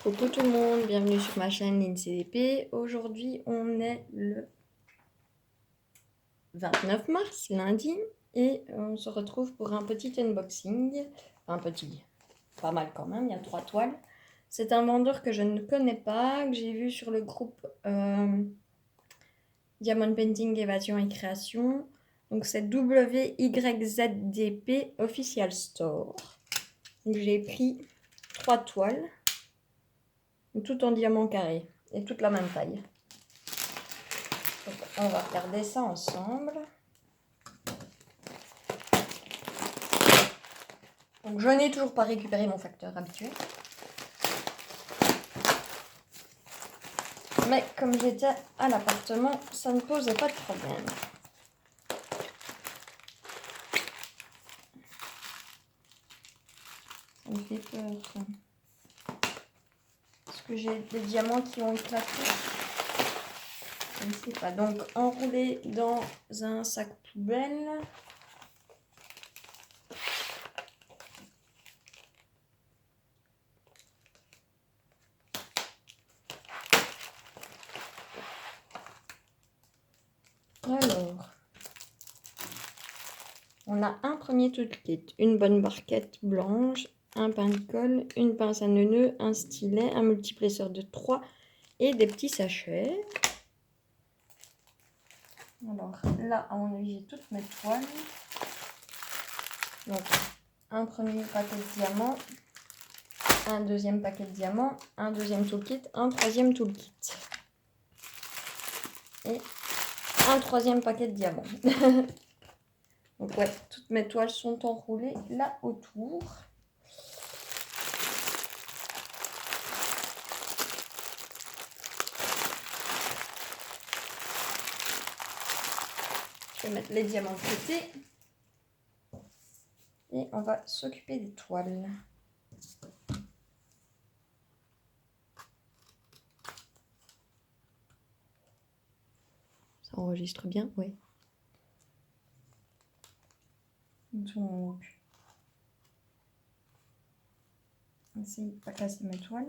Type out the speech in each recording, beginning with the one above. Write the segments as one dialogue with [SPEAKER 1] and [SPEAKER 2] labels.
[SPEAKER 1] Coucou tout le monde, bienvenue sur ma chaîne LinCDP. Aujourd'hui, on est le 29 mars, lundi, et on se retrouve pour un petit unboxing. Enfin, petit, pas mal quand même, il y a 3 toiles. C'est un vendeur que je ne connais pas, que j'ai vu sur le groupe Diamond Painting, Évasion et Création. Donc c'est WYZDP Official Store. Donc j'ai pris 3 toiles, tout en diamant carré et toute la même taille. Donc, on va regarder ça ensemble. Donc je n'ai toujours pas récupéré mon facteur habituel. Mais comme j'étais à l'appartement, ça ne posait pas de problème. Ça me fait peur ça. Est-ce que j'ai des diamants qui ont éclaté? Je ne sais pas. Donc enroulé dans un sac poubelle. Alors, on a un premier toolkit, une bonne barquette blanche, un pain de colle, une pince à neuneux, un stylet, un multipresseur de 3 et des petits sachets. Alors là, à mon avis, j'ai toutes mes toiles. Donc, un premier paquet de diamants, un deuxième paquet de diamants, un deuxième toolkit, un troisième toolkit. Et un troisième paquet de diamants. Donc ouais, toutes mes toiles sont enroulées là autour. Je vais mettre les diamants de côté. Et on va s'occuper des toiles. Ça enregistre bien, oui. Donc, essayer de ne pas casser mes toiles.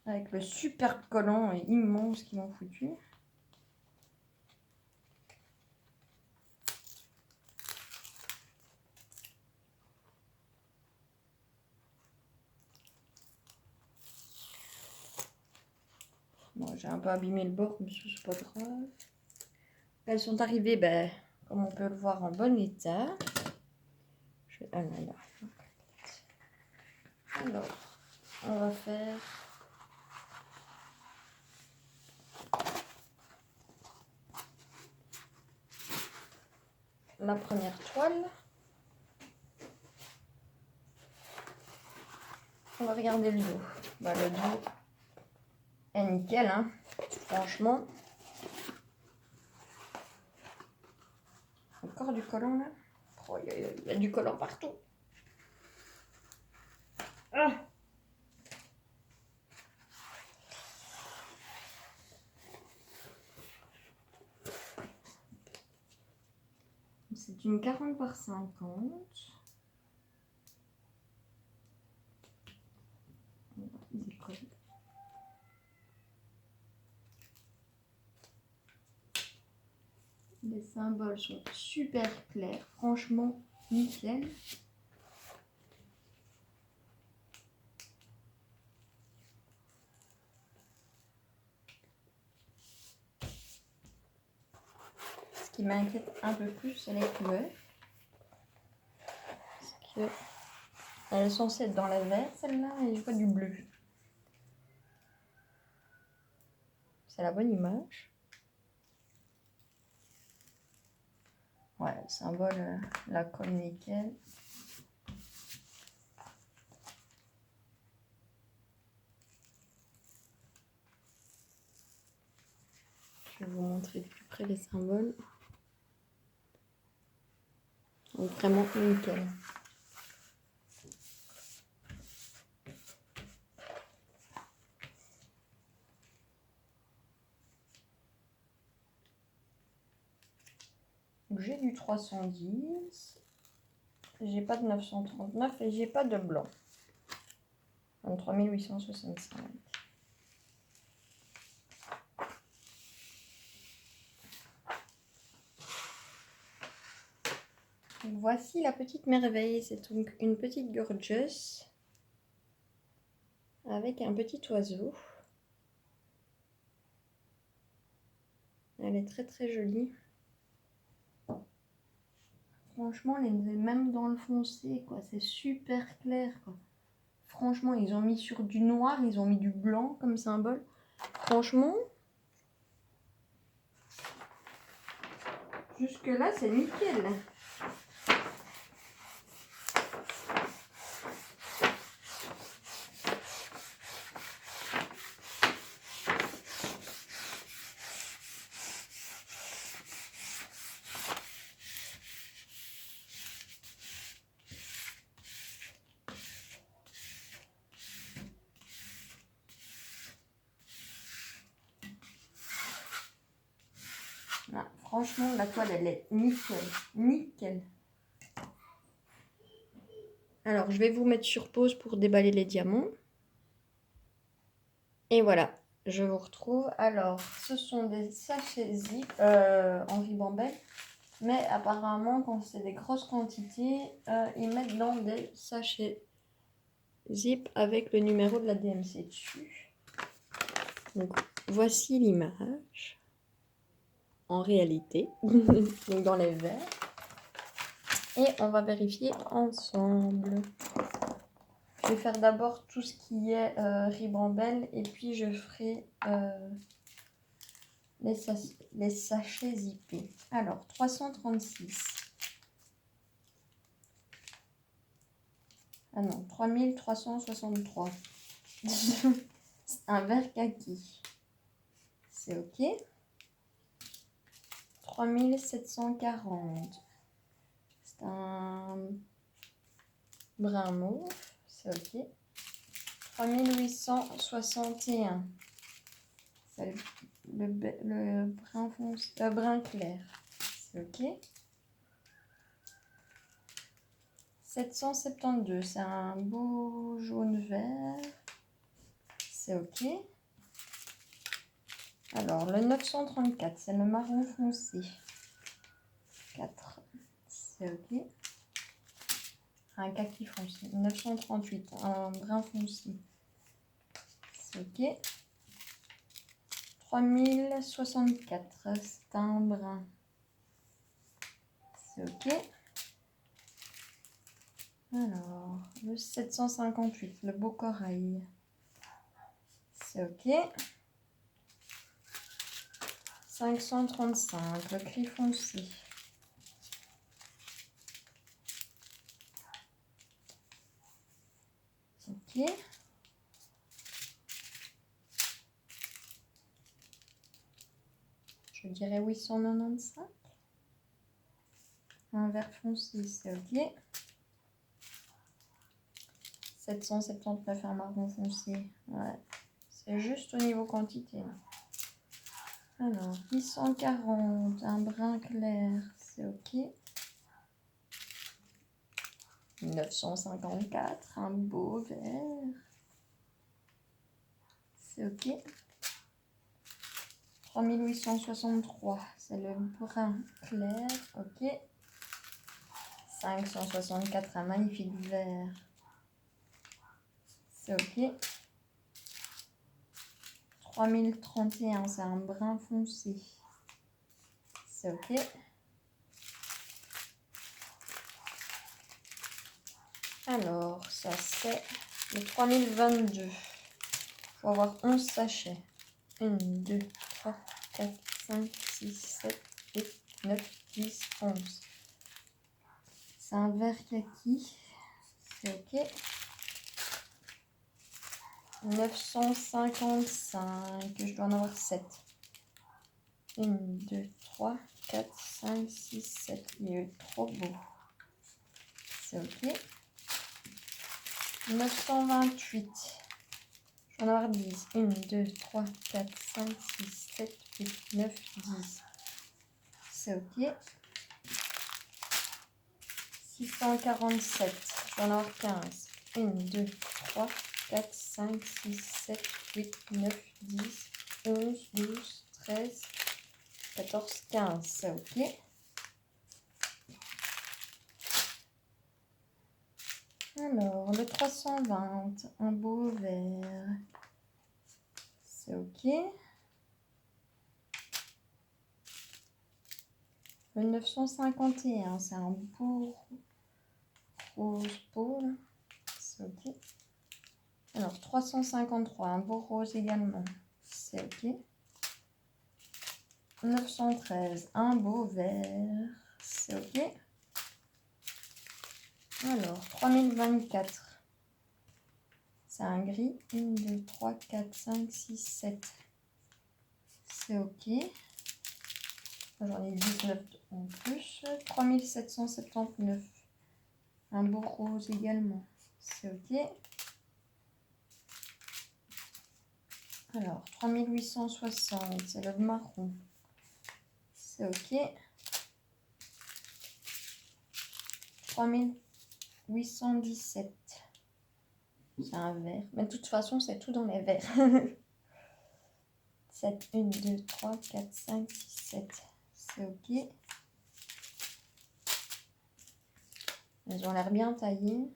[SPEAKER 1] Avec le super collant et immense qu'ils m'ont foutu. Bon, j'ai un peu abîmé le bord, mais c'est pas grave. Elles sont arrivées, ben, comme on peut le voir, en bon état. Ah là là. Alors, on va faire la première toile. On va regarder le dos. Bah, le dos est nickel, hein, franchement. Encore du collant là. Oh, il y a du collant partout. Ah. C'est une 40 par 50. Les symboles sont super clairs, franchement nickel. Ce qui m'inquiète un peu plus, c'est les couleurs. Parce que elle est censée être dans la vert, celle-là, et je vois du bleu. C'est la bonne image. Ouais, le symbole, la colle nickel. Je vais vous montrer de plus près les symboles. Donc vraiment nickel. J'ai du 310. J'ai pas de 939 et j'ai pas de blanc. 23 865. Voici la petite merveille. C'est donc une petite gorgeous avec un petit oiseau. Elle est très très jolie. Franchement, même dans le foncé, quoi, c'est super clair, quoi. Franchement, ils ont mis sur du noir, ils ont mis du blanc comme symbole. Franchement, jusque là, c'est nickel. Ah, franchement, la toile, elle est nickel. Nickel. Alors, je vais vous mettre sur pause pour déballer les diamants. Et voilà, je vous retrouve. Alors, ce sont des sachets zip en ribambelle. Mais apparemment, quand c'est des grosses quantités, ils mettent dans des sachets zip avec le numéro de la DMC dessus. Donc, voici l'image. En réalité, donc dans les verres. Et on va vérifier ensemble. Je vais faire d'abord tout ce qui est ribambelle et puis je ferai les sachets zippés. Alors, 336. Ah non, 3363. C'est un verre kaki. C'est ok. 3740. C'est un brun mauve. C'est ok. 3861. C'est le brun foncé, brun clair. C'est ok. 772. C'est un beau jaune vert. C'est ok. Alors, le 934, c'est le marron foncé. 4. C'est ok. Un kaki foncé. 938, un brun foncé. C'est ok. 3064, c'est un brun. C'est ok. Alors, le 758, le beau corail. C'est ok. 535, le gris foncé. Ok. Je dirais 895. Un vert foncé, c'est ok. 779, un marron foncé. Ouais. C'est juste au niveau quantité. Alors, 840, un brun clair, c'est ok. 954, un beau vert. C'est ok. 3863, c'est le brun clair. Ok. 564, un magnifique vert. C'est ok. 3031, c'est un brun foncé. C'est ok. Alors, ça c'est le 3022. Il faut avoir 11 sachets. 1, 2, 3, 4, 5, 6, 7, 8, 9, 10, 11. C'est un vert kaki. C'est ok. 955. Je dois en avoir 7. 1, 2, 3, 4, 5, 6, 7. Il est trop beau. C'est ok. 928. Je vais en avoir 10. 1, 2, 3, 4, 5, 6, 7, 8, 9, 10. C'est ok. 647. Je vais en avoir 15. 1, 2, 3, 4, 5, 6, 7, 8, 9, 10, 11, 12, 13, 14, 15. C'est ok. Alors, le 320, un beau vert. C'est ok. Le 951, c'est un beau rose pâle. C'est ok. Alors, 353, un beau rose également. C'est ok. 913, un beau vert. C'est ok. Alors, 3024. C'est un gris. 1, 2, 3, 4, 5, 6, 7. C'est ok. J'en ai 19 en plus. 3779. Un beau rose également. C'est ok. Alors, 3860. C'est le marron. C'est ok. 3817. C'est un vert. Mais de toute façon, c'est tout dans les verts. 7, 1, 2, 3, 4, 5, 6, 7. C'est ok. Elles ont l'air bien taillées.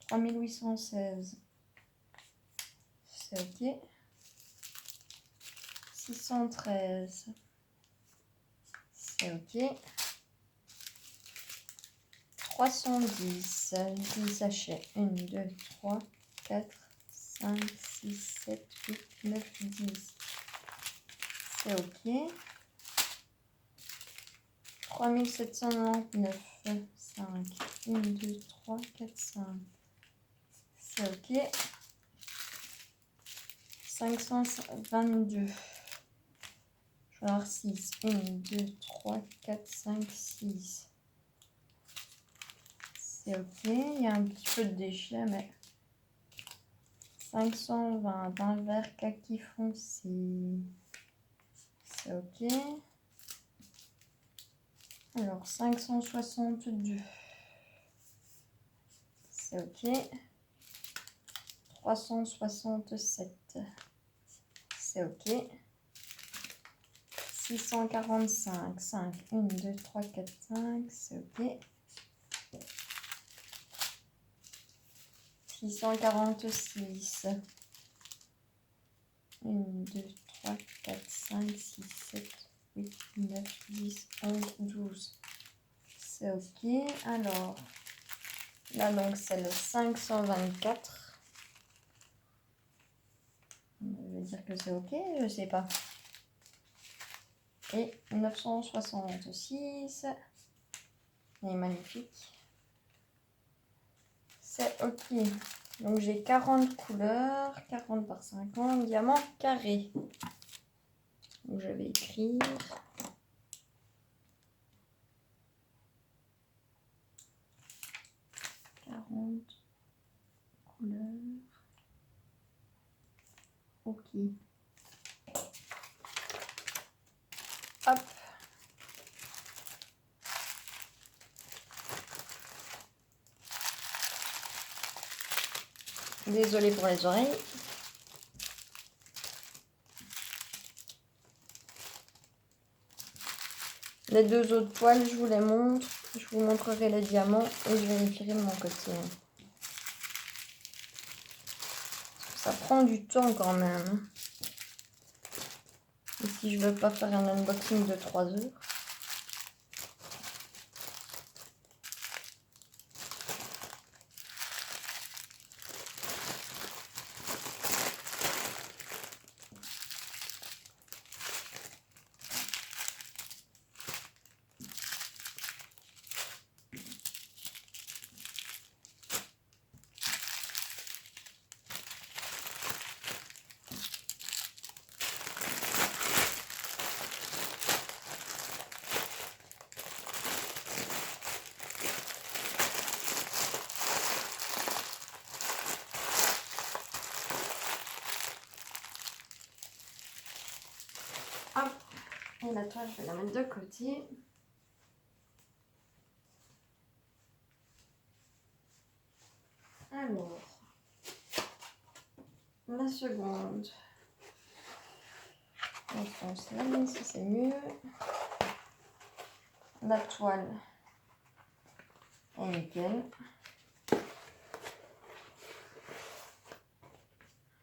[SPEAKER 1] 3816. C'est ok. 613. C'est ok. 310. 10 sachets. 1, 2, 3, 4, 5, 6, 7, 8, 9, 10. C'est ok. 3799. 5. 1, 2, 3, 4, 5. C'est ok. 522. Je vais avoir 6. 1, 2, 3, 4, 5, 6. C'est ok. Il y a un petit peu de déchets, mais 520. Un vert kaki foncé. C'est ok. Alors, 562. C'est ok. 367. C'est ok. 645. 5. 1, 2, 3, 4, 5. C'est ok. 646. 1, 2, 3, 4, 5, 6, 7, 8, 9, 10, 11, 12. C'est ok. Alors, là, donc, c'est le 524. Je vais dire que c'est ok, je sais pas. Et 966. Il est magnifique. C'est ok. Donc, j'ai 40 couleurs, 40 par 50, diamant carré. Donc, je vais écrire. 40 couleurs. Ok. Hop. Désolée pour les oreilles. Les deux autres toiles, je vous les montre. Je vous montrerai les diamants et je vérifierai de mon côté. Ça prend du temps quand même. Et si je veux pas faire un unboxing de 3 heures. Hop. Et la toile, je vais la mettre de côté. Alors. la seconde. On fonce là, mais ça c'est mieux. La toile est nickel.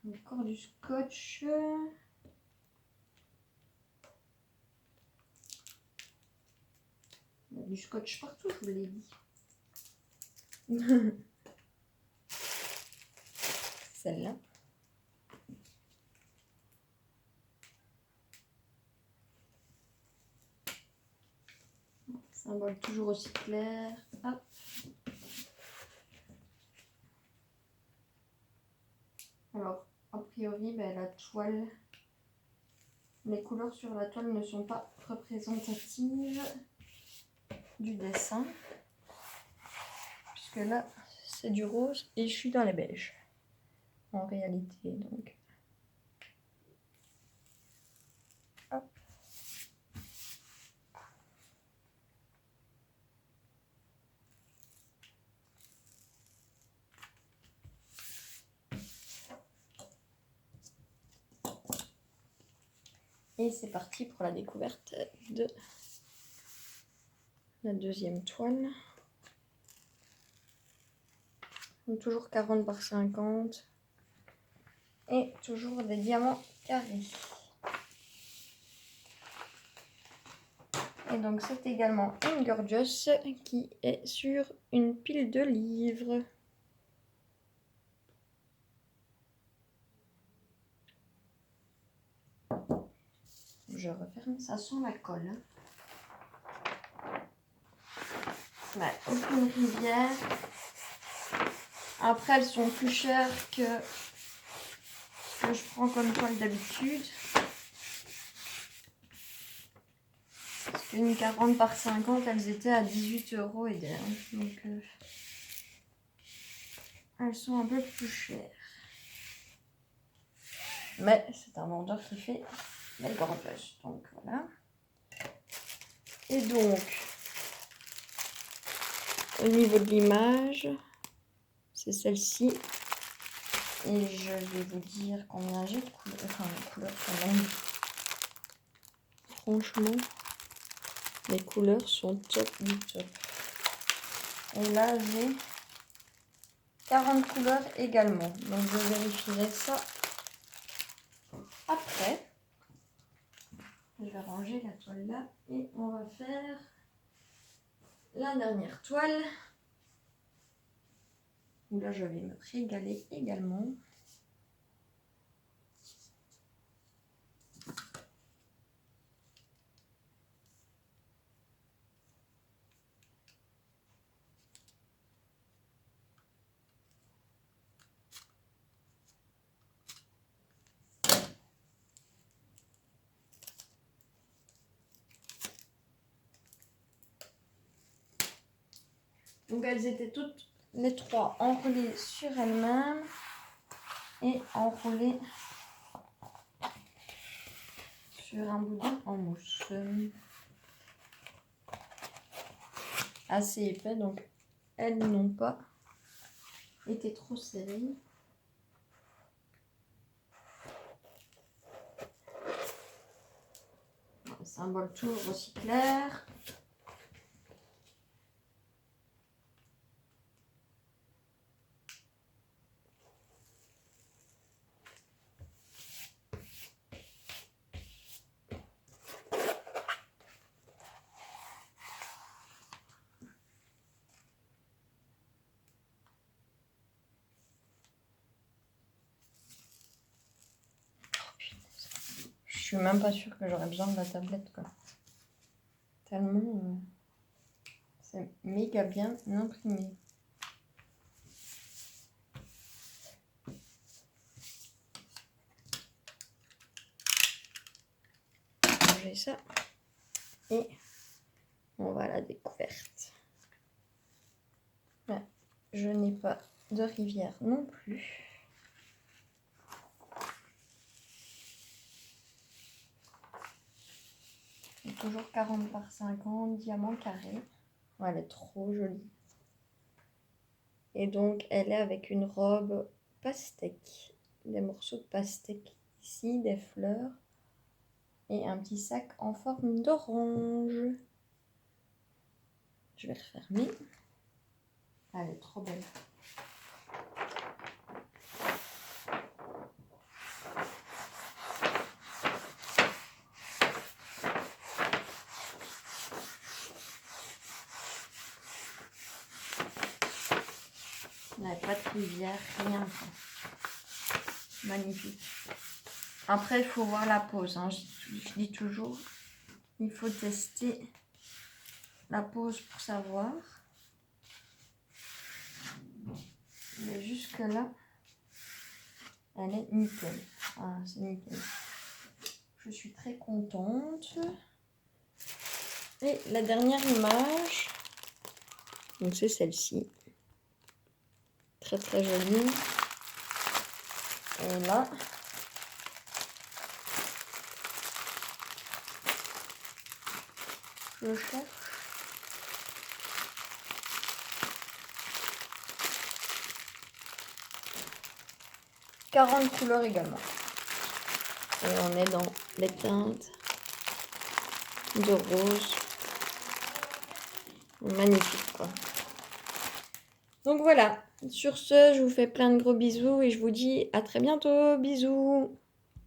[SPEAKER 1] Encore du scotch. Il y a du scotch partout, je vous l'ai dit. Celle-là. Symbole toujours aussi clair. Hop. Alors, a priori, la toile, les couleurs sur la toile ne sont pas représentatives du dessin. Puisque là, c'est du rose et je suis dans les beiges. En réalité, donc. Hop. Et c'est parti pour la découverte de la deuxième toile. Donc, toujours 40 par 50. Et toujours des diamants carrés. Et donc c'est également une Gorgeous qui est sur une pile de livres. Je referme, ça sent la colle. Aucune rivière. Après elles sont plus chères que ce que je prends comme toile d'habitude. Parce qu'une 40 par 50, elles étaient à 18 € et des. Donc elles sont un peu plus chères. Mais c'est un vendeur qui fait les Gorgeous. Donc voilà. Et donc, au niveau de l'image, c'est celle-ci. Et je vais vous dire combien j'ai de couleurs. Enfin, les couleurs sont magnifiques. Franchement, les couleurs sont top du top. Et là, j'ai 40 couleurs également. Donc, je vérifierai ça après. Je vais ranger la toile là. Et on va faire la dernière toile. Où là, je vais me régaler également. Donc elles étaient toutes les trois enroulées sur elles-mêmes et enroulées sur un boudin en mousse. Assez épais, donc elles n'ont pas été trop serrées. Le symbole toujours aussi clair. Je suis même pas sûre que j'aurais besoin de la tablette, quoi. Tellement c'est méga bien imprimé. J'ai ça et on va à la découverte. Ouais, je n'ai pas de rivière non plus. Et toujours 40 par 50, diamant carré. Ouais, elle est trop jolie. Et donc, elle est avec une robe pastèque. des morceaux de pastèque ici, des fleurs et un petit sac en forme d'orange. Je vais le refermer. Elle est trop belle. Il n'y a pas de rivière, rien. Magnifique. Après, il faut voir la pose. Hein. Je dis toujours, il faut tester la pose pour savoir. Mais jusque-là, elle est nickel. Ah, c'est nickel. Je suis très contente. Et la dernière image, donc c'est celle-ci. Très très jolie. Et là, je cherche. « 40 couleurs également. Et on est dans les teintes de rose. Magnifique quoi. Donc voilà. Sur ce, je vous fais plein de gros bisous et je vous dis à très bientôt. Bisous.